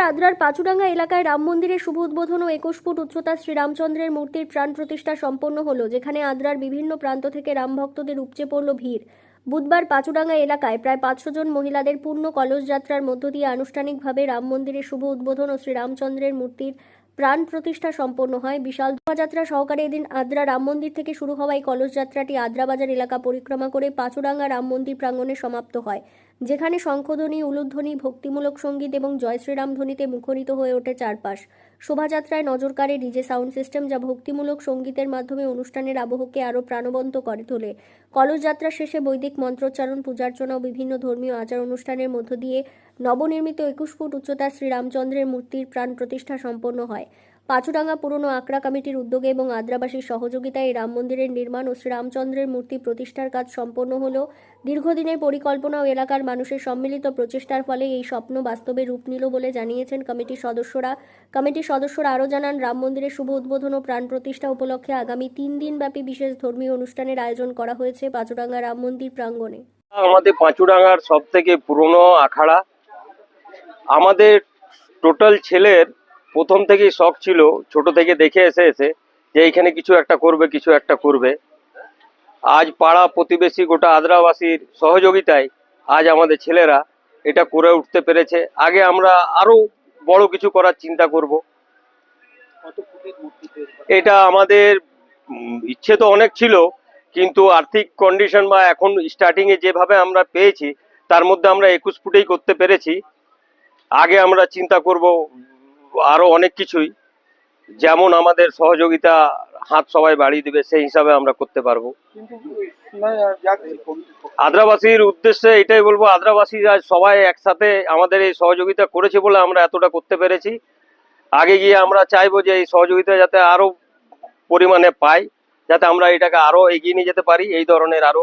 আদ্রার পাচুডাঙ্গা এলাকায় রাম মন্দিরের শুভ উদ্বোধন ও 21 ফুট উচ্চতার শ্রীরামচন্দ্রের মূর্তির প্রাণ প্রতিষ্ঠা সম্পন্ন হলো, যেখানে আদ্রার বিভিন্ন প্রান্ত থেকে রাম ভক্তদের উপচে পড়ল ভিড়। বুধবার পাচুডাঙ্গা এলাকায় প্রায় 500 জন মহিলাদের পূর্ণ কলস যাত্রার মধ্য দিয়ে আনুষ্ঠানিকভাবে রাম মন্দিরের শুভ উদ্বোধন ও শ্রীরামচন্দ্রের মূর্তির প্রাণ প্রতিষ্ঠা সম্পন্ন হয়। বিশাল শোভাযাত্রা সহকারে এদিন আদ্রা রাম মন্দির থেকে শুরু হওয়া এই কলস যাত্রাটি আদ্রা বাজার এলাকা পরিক্রমা করে পাচুডাঙ্গা রাম মন্দির প্রাঙ্গণে সমাপ্ত হয়, যেখানে শঙ্খধ্বনি, উলুধ্বনি, ভক্তিমূলক সঙ্গীত এবং জয় শ্রীরাম ধ্বনিতে মুখরিত হয়ে ওঠে চারপাশ। শোভাযাত্রায় নজর কাড়ে ডিজে সাউন্ড সিস্টেম, যা ভক্তিমূলক সঙ্গীতের মাধ্যমে অনুষ্ঠানের আবহকে আরও প্রাণবন্ত করে তোলে। কলস যাত্রা শেষে বৈদিক মন্ত্রোচ্চারণ, পূজার্চনা ও বিভিন্ন ধর্মীয় আচার অনুষ্ঠানের মধ্য দিয়ে নবনির্মিত 21 ফুট উচ্চতার শ্রীরামচন্দ্রের মূর্তির প্রাণ প্রতিষ্ঠা সম্পন্ন হয়। পাচুডাঙ্গা পুরনো আখড়া কমিটির উদ্যোগে এবং আদ্রাবাসীর সহযোগিতায় এই রাম মন্দিরের নির্মাণ ও শ্রীরামচন্দ্রের মূর্তি প্রতিষ্ঠার কাজ সম্পন্ন হলো। দীর্ঘদিনের পরিকল্পনা ও এলাকার মানুষের সম্মিলিত প্রচেষ্টার ফলে এই স্বপ্ন বাস্তবে রূপ নিল বলে জানিয়েছেন কমিটির সদস্যরা আরও জানান, রাম মন্দিরের শুভ উদ্বোধন ও প্রাণ প্রতিষ্ঠা উপলক্ষে আগামী 3 দিনব্যাপী বিশেষ ধর্মীয় অনুষ্ঠানের আয়োজন করা হয়েছে পাচুডাঙ্গা রাম মন্দির প্রাঙ্গণে। আমাদের পাচুডাঙ্গার সব থেকে পুরনো আখাড়া। আমাদের টোটাল ছেলের প্রথম থেকেই শখ ছিল, ছোট থেকে দেখে এসে যে এখানে কিছু একটা করবে। আজ পাড়া প্রতিবেশী গোটা আদ্রাবাসীর সহযোগিতায় আজ আমাদের ছেলেরা এটা করে উঠতে পেরেছে। আগে আমরা আরো বড় কিছু করার চিন্তা করব। এটা আমাদের ইচ্ছে তো অনেক ছিল, কিন্তু আর্থিক কন্ডিশন বা এখন স্টার্টিং এ যেভাবে আমরা পেয়েছি তার মধ্যে আমরা 21 ফুটেই করতে পেরেছি। আগে আমরা চিন্তা করব আরো অনেক কিছুই, যেমন আমাদের সহযোগিতা হাত সবাই বাড়িয়ে দিবে সেই হিসাবে আমরা করতে পারবো। আদ্রাবাসীর উদ্দেশ্যে এটাই বলবো, আদ্রাবাসী আজ সবাই একসাথে আমাদের এই সহযোগিতা করেছে বলে আমরা এতটা করতে পেরেছি। আগে গিয়ে আমরা চাইবো যে এই সহযোগিতা যাতে আরো পরিমাণে পাই, যাতে আমরা এটাকে আরো এগিয়ে নিয়ে যেতে পারি, এই ধরনের আরো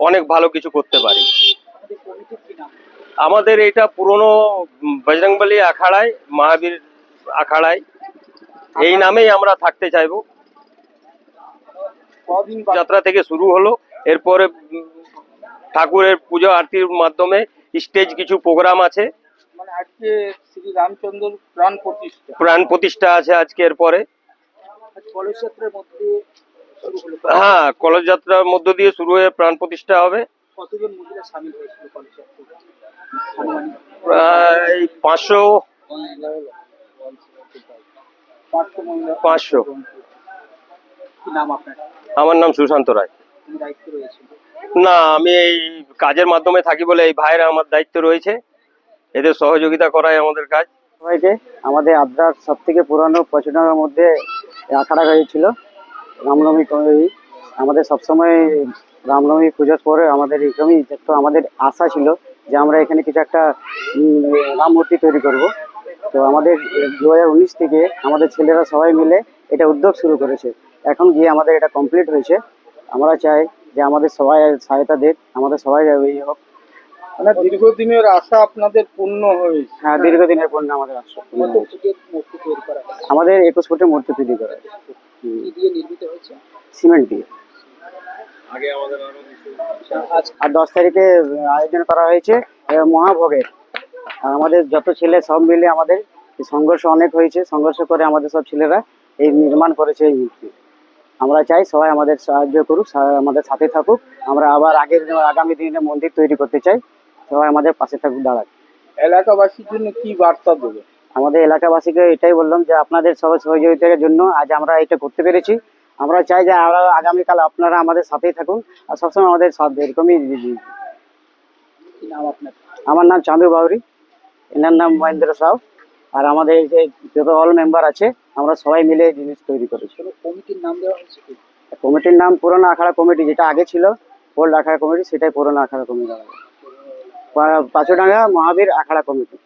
অনেক ভালো কিছু করতে পারি। আমাদের এটা পুরনো বজরংবলী আখাড়ায়, মহাবীর আখাড়ায়, এই নামেই আমরা থাকতে চাইবো। যাত্রা থেকে শুরু হলো, এরপরে ঠাকুরের পুজো আরতির মাধ্যমে স্টেজ কিছু প্রোগ্রাম আছে। মানে আজকে শ্রী রামচন্দ্রের প্রাণ প্রতিষ্ঠা আছে আজকের পরে। কলস যাত্রার মধ্যে হ্যাঁ, কলস যাত্রার মধ্য দিয়ে শুরু হয়ে প্রাণ প্রতিষ্ঠা হবে। কতজন মহিলা শামিল হয়েছিল কলস যাত্রায়? প্রায় 500 মহিলা। 500। কি নাম আপনার? আমার নাম সুশান্ত রায়। দায়িত্ব রয়েছে? না, আমি এই কাজের মাধ্যমে থাকি বলে এই ভাইরা আমার দায়িত্ব রয়েছে, এদের সহযোগিতা করাই আমাদের কাজ। সবাইকে, আমাদের আদ্রার সব থেকে পুরানো পাচুডাঙ্গার মধ্যে আখাড়া হয়েছিল রামনবমী কমিটি। আমাদের সবসময় রামনবমী পুজোর পরে আমাদের এরকমই তো আমাদের আশা ছিল যে আমরা এখানে কিছু একটা রাম মূর্তি তৈরি করব। তো আমাদের 2019 থেকে আমাদের ছেলেরা সবাই মিলে এটা উদ্যোগ শুরু করেছে। এখন গিয়ে আমাদের এটা কমপ্লিট হয়েছে। আমরা চাই যে আমাদের সবাই সহায়তা দেখ, আমাদের সবাই এই হোক। মানে দীর্ঘদিনের আশা আপনাদের পূর্ণ হয়েছে? হ্যাঁ, দীর্ঘদিনের পূর্ণ আমাদের আশা। আমাদের 21 ফুটের মূর্তি তৈরি করা হয়েছে। কি দিয়ে নির্মিত হয়েছে? সিমেন্ট দিয়ে। আগে আমাদের আর 10 তারিখে আয়োজন করা হয়েছে মহাভোগের। আর আমাদের যত ছেলে সব মিলে আমাদের সংঘর্ষ অনেক হয়েছে, সংঘর্ষ করে আমাদের সব ছেলেরা এই নির্মাণ করেছে এই মূর্তি। আমরা চাই সবাই আমাদের সাহায্য করুক, আমাদের সাথে থাকুক। আমরা আবার আগামী দিনে মন্দির তৈরি করতে চাই, সবাই আমাদের পাশে থাকুক, দাঁড়াক। এলাকাবাসীর জন্য কি বার্তা দেবে? আমাদের এলাকাবাসীকে এটাই বললাম যে আপনাদের সবাই সহযোগিতার জন্য আজ আমরা এটা করতে পেরেছি। আমরা চাই যে আমরা আগামীকাল আপনারা আমাদের সাথেই থাকুন আর সবসময় আমাদের সাথ এরকমই। আমার নাম চাঁদু বাউরি, এনার নাম মহেন্দ্র সাউ। আর আমাদের যে যত অল মেম্বার আছে আমরা সবাই মিলে জিনিস তৈরি করেছি। কমিটির নাম দেওয়া হয়েছে? কমিটির নাম পুরনো আখাড়া কমিটি, যেটা আগে ছিল ওল্ড আখাড়া কমিটি, সেটাই পুরনো আখাড়া কমিটি। পাচুডাঙ্গা মহাবীর আখাড়া কমিটি।